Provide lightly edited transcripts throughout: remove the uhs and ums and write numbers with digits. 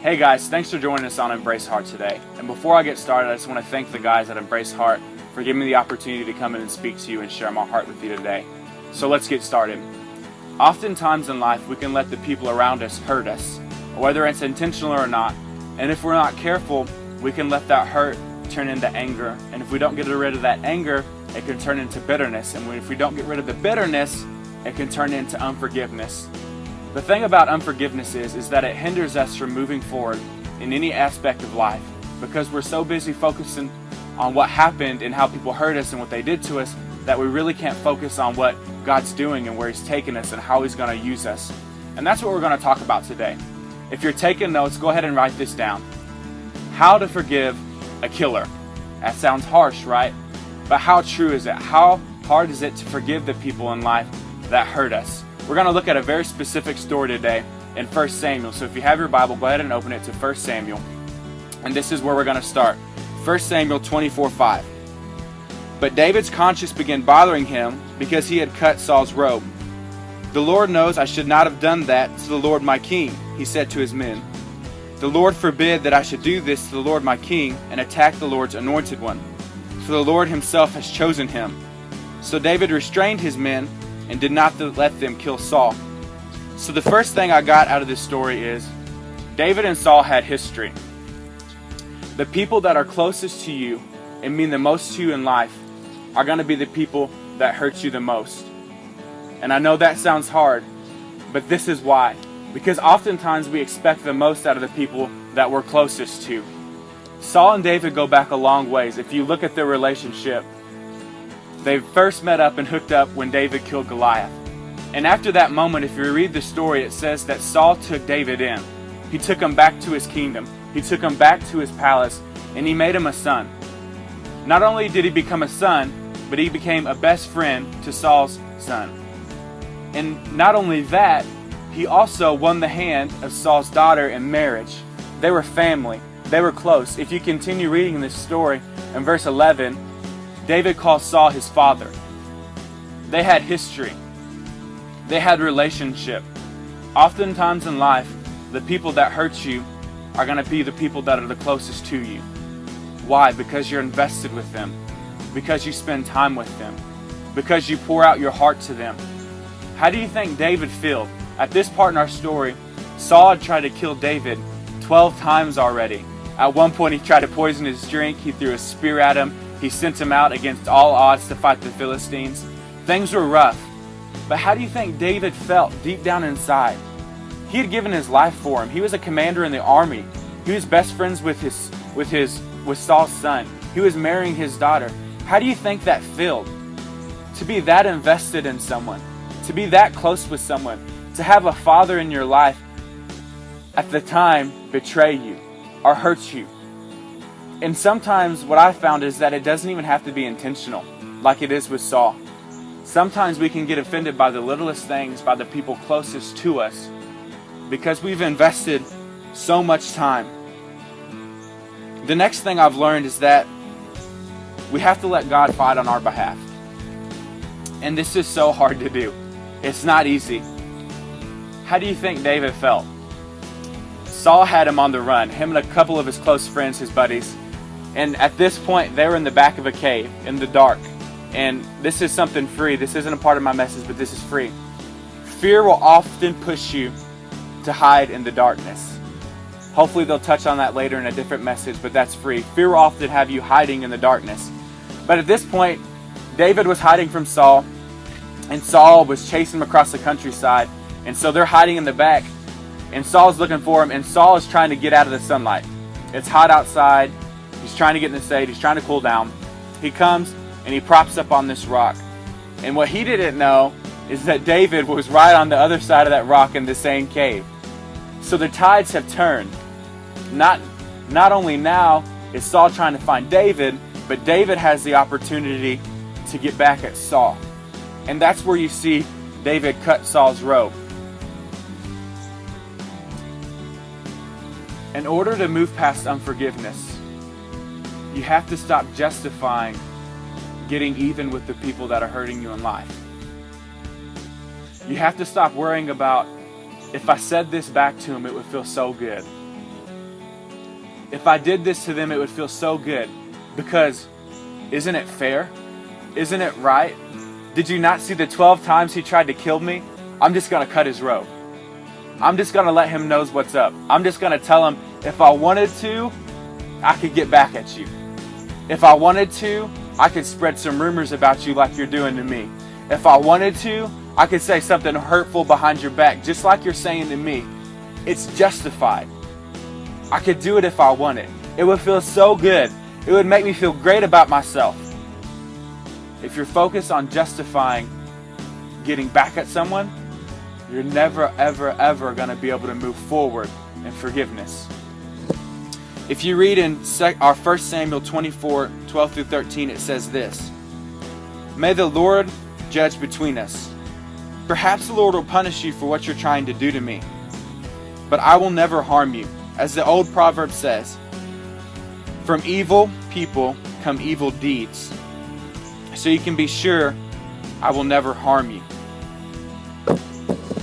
Hey guys, thanks for joining us on Embrace Heart today. And before I get started, I just want to thank the guys at Embrace Heart for giving me the opportunity to come in and speak to you and share my heart with you today. So let's get started. Oftentimes in life, we can let the people around us hurt us, whether it's intentional or not. And if we're not careful, we can let that hurt turn into anger. And if we don't get rid of that anger, it can turn into bitterness. And if we don't get rid of the bitterness, it can turn into unforgiveness. The thing about unforgiveness is that it hinders us from moving forward in any aspect of life because we're so busy focusing on what happened and how people hurt us and what they did to us that we really can't focus on what God's doing and where He's taking us and how He's going to use us. And that's what we're going to talk about today. If you're taking notes, go ahead and write this down. How to forgive a killer. That sounds harsh, right? But how true is it? How hard is it to forgive the people in life that hurt us? We're going to look at a very specific story today in 1 Samuel. So if you have your Bible, go ahead and open it to 1 Samuel. And this is where we're going to start. 1 Samuel 24:5. But David's conscience began bothering him because he had cut Saul's robe. The Lord knows I should not have done that to the Lord my king, he said to his men. The Lord forbid that I should do this to the Lord my king and attack the Lord's anointed one. For the Lord himself has chosen him. So David restrained his men and did not let them kill Saul. So the first thing I got out of this story is David and Saul had history. The people that are closest to you and mean the most to you in life are going to be the people that hurt you the most. And I know that sounds hard, but this is why. Because oftentimes we expect the most out of the people that we're closest to. Saul and David go back a long ways. If you look at their relationship, they first met up and hooked up when David killed Goliath. And after that moment, if you read the story, it says that Saul took David in. He took him back to his kingdom. He took him back to his palace, and he made him a son. Not only did he become a son, but he became a best friend to Saul's son. And not only that, he also won the hand of Saul's daughter in marriage. They were family. They were close. If you continue reading this story, in verse 11, David calls Saul his father. They had history. They had relationship. Oftentimes in life, the people that hurt you are going to be the people that are the closest to you. Why? Because you're invested with them. Because you spend time with them. Because you pour out your heart to them. How do you think David felt? At this part in our story, Saul had tried to kill David 12 times already. At one point, he tried to poison his drink. He threw a spear at him. He sent him out against all odds to fight the Philistines. Things were rough. But how do you think David felt deep down inside? He had given his life for him. He was a commander in the army. He was best friends with Saul's son. He was marrying his daughter. How do you think that felt? To be that invested in someone, to be that close with someone, to have a father in your life at the time betray you or hurt you. And sometimes what I found is that it doesn't even have to be intentional, like it is with Saul. Sometimes we can get offended by the littlest things, by the people closest to us, because we've invested so much time. The next thing I've learned is that we have to let God fight on our behalf. And this is so hard to do. It's not easy. How do you think David felt? Saul had him on the run, him and a couple of his close friends, his buddies. And at this point, they were in the back of a cave, in the dark. And this is something free. This isn't a part of my message, but this is free. Fear will often push you to hide in the darkness. Hopefully they'll touch on that later in a different message, but that's free. Fear will often have you hiding in the darkness. But at this point, David was hiding from Saul, and Saul was chasing him across the countryside. And so they're hiding in the back, and Saul's looking for him, and Saul is trying to get out of the sunlight. It's hot outside. He's trying to get in the shade. He's trying to cool down. He comes and he props up on this rock. And what he didn't know is that David was right on the other side of that rock in the same cave. So the tides have turned. Not only now is Saul trying to find David, but David has the opportunity to get back at Saul. And that's where you see David cut Saul's robe. In order to move past unforgiveness, you have to stop justifying getting even with the people that are hurting you in life. You have to stop worrying about, if I said this back to him, it would feel so good. If I did this to them, it would feel so good. Because isn't it fair? Isn't it right? Did you not see the 12 times he tried to kill me? I'm just going to cut his rope. I'm just going to let him know what's up. I'm just going to tell him, if I wanted to, I could get back at you. If I wanted to, I could spread some rumors about you like you're doing to me. If I wanted to, I could say something hurtful behind your back, just like you're saying to me. It's justified. I could do it if I wanted. It would feel so good. It would make me feel great about myself. If you're focused on justifying getting back at someone, you're never, ever, ever going to be able to move forward in forgiveness. If you read in our 1 Samuel 24, 12 through 13, it says this: May the Lord judge between us. Perhaps the Lord will punish you for what you're trying to do to me, but I will never harm you. As the old proverb says, from evil people come evil deeds. So you can be sure I will never harm you.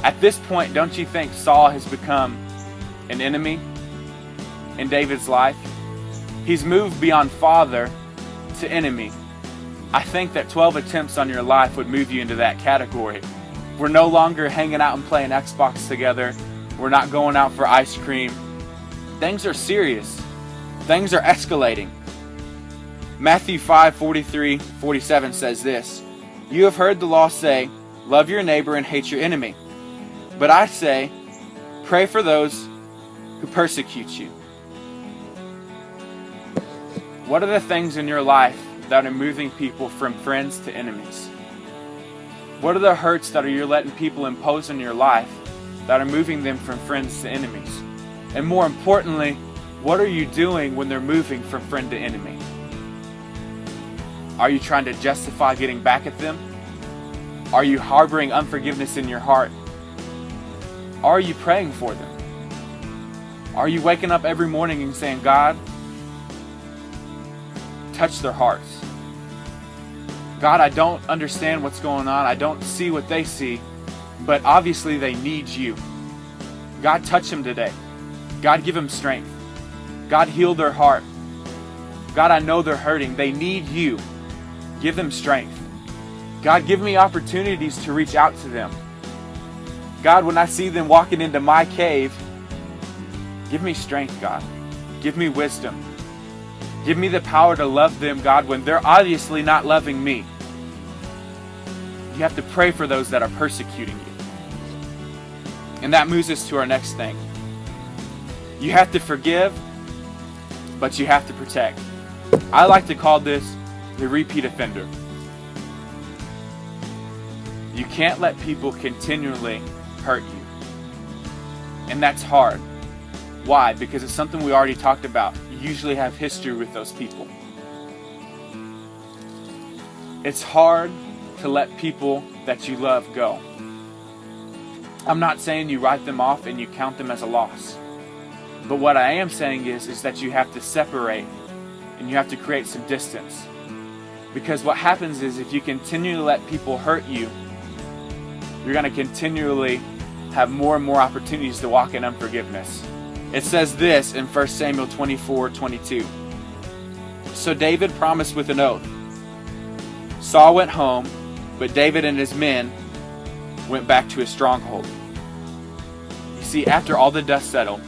At this point, don't you think Saul has become an enemy in David's life? He's moved beyond father to enemy. I think that 12 attempts on your life would move you into that category. We're no longer hanging out and playing Xbox together. We're not going out for ice cream. Things are serious. Things are escalating. Matthew 5:43-47 says this: You have heard the law say, love your neighbor and hate your enemy. But I say, pray for those who persecute you. What are the things in your life that are moving people from friends to enemies? What are the hurts that you're letting people impose in your life that are moving them from friends to enemies? And more importantly, what are you doing when they're moving from friend to enemy? Are you trying to justify getting back at them? Are you harboring unforgiveness in your heart? Are you praying for them? Are you waking up every morning and saying, God, touch their hearts? God, I don't understand what's going on. I don't see what they see, but obviously they need you. God, touch them today. God, give them strength. God, heal their heart. God, I know they're hurting. They need you. Give them strength. God, give me opportunities to reach out to them. God, when I see them walking into my cave, give me strength, God. Give me wisdom. Give me the power to love them, God, when they're obviously not loving me. You have to pray for those that are persecuting you. And that moves us to our next thing. You have to forgive, but you have to protect. I like to call this the repeat offender. You can't let people continually hurt you. And that's hard. Why? Because it's something we already talked about. You usually have history with those people. It's hard to let people that you love go. I'm not saying you write them off and you count them as a loss. But what I am saying is that you have to separate and you have to create some distance. Because what happens is if you continue to let people hurt you, you're going to continually have more and more opportunities to walk in unforgiveness. It says this in 1 Samuel 24:22. So David promised with an oath. Saul went home, but David and his men went back to his stronghold. You see, after all the dust settled,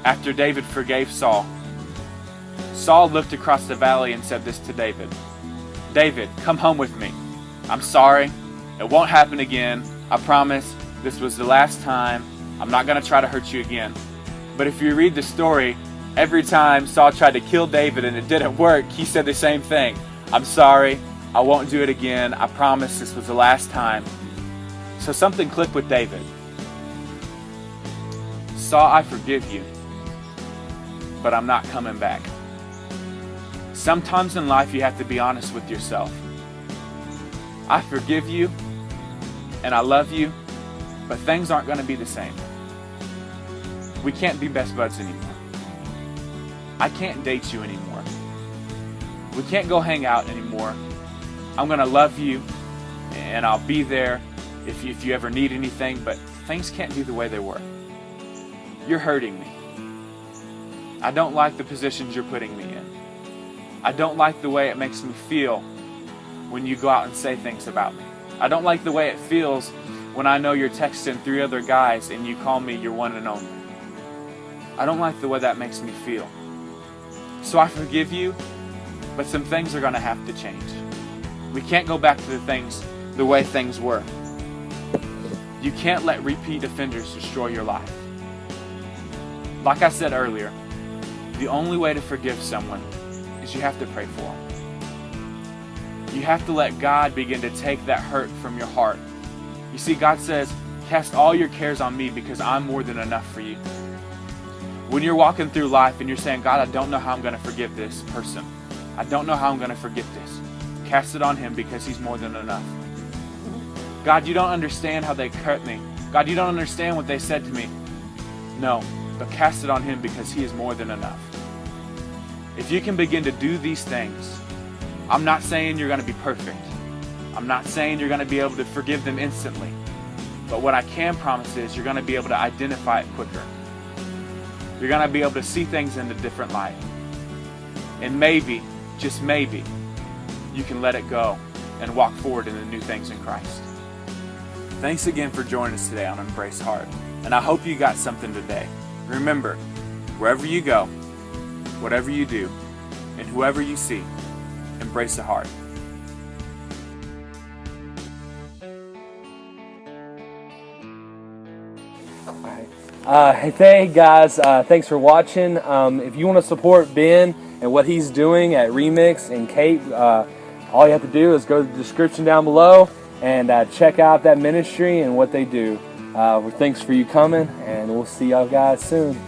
after David forgave Saul, Saul looked across the valley and said this to David: David, come home with me. I'm sorry. It won't happen again. I promise. This was the last time. I'm not going to try to hurt you again. But if you read the story, every time Saul tried to kill David and it didn't work, he said the same thing. I'm sorry. I won't do it again. I promise this was the last time. So something clicked with David. Saul, I forgive you, but I'm not coming back. Sometimes in life you have to be honest with yourself. I forgive you and I love you, but things aren't going to be the same. We can't be best buds anymore. I can't date you anymore. We can't go hang out anymore. I'm going to love you and I'll be there if you ever need anything, but things can't be the way they were. You're hurting me. I don't like the positions you're putting me in. I don't like the way it makes me feel when you go out and say things about me. I don't like the way it feels when I know you're texting 3 other guys and you call me your one and only. I don't like the way that makes me feel. So I forgive you, but some things are going to have to change. We can't go back to the way things were. You can't let repeat offenders destroy your life. Like I said earlier, the only way to forgive someone is you have to pray for them. You have to let God begin to take that hurt from your heart. You see, God says, cast all your cares on me because I'm more than enough for you. When you're walking through life and you're saying, God, I don't know how I'm going to forgive this person. I don't know how I'm going to forget this. Cast it on Him because He's more than enough. God, you don't understand how they hurt me. God, you don't understand what they said to me. No, but cast it on Him because He is more than enough. If you can begin to do these things, I'm not saying you're going to be perfect. I'm not saying you're going to be able to forgive them instantly. But what I can promise is you're going to be able to identify it quicker. You're going to be able to see things in a different light. And maybe, just maybe, you can let it go and walk forward in the new things in Christ. Thanks again for joining us today on Embrace Heart. And I hope you got something today. Remember, wherever you go, whatever you do, and whoever you see, embrace the heart. Hey guys, thanks for watching. If you want to support Ben and what he's doing at Remix and Kate, all you have to do is go to the description down below and check out that ministry and what they do. Thanks for you coming, and we'll see y'all guys soon.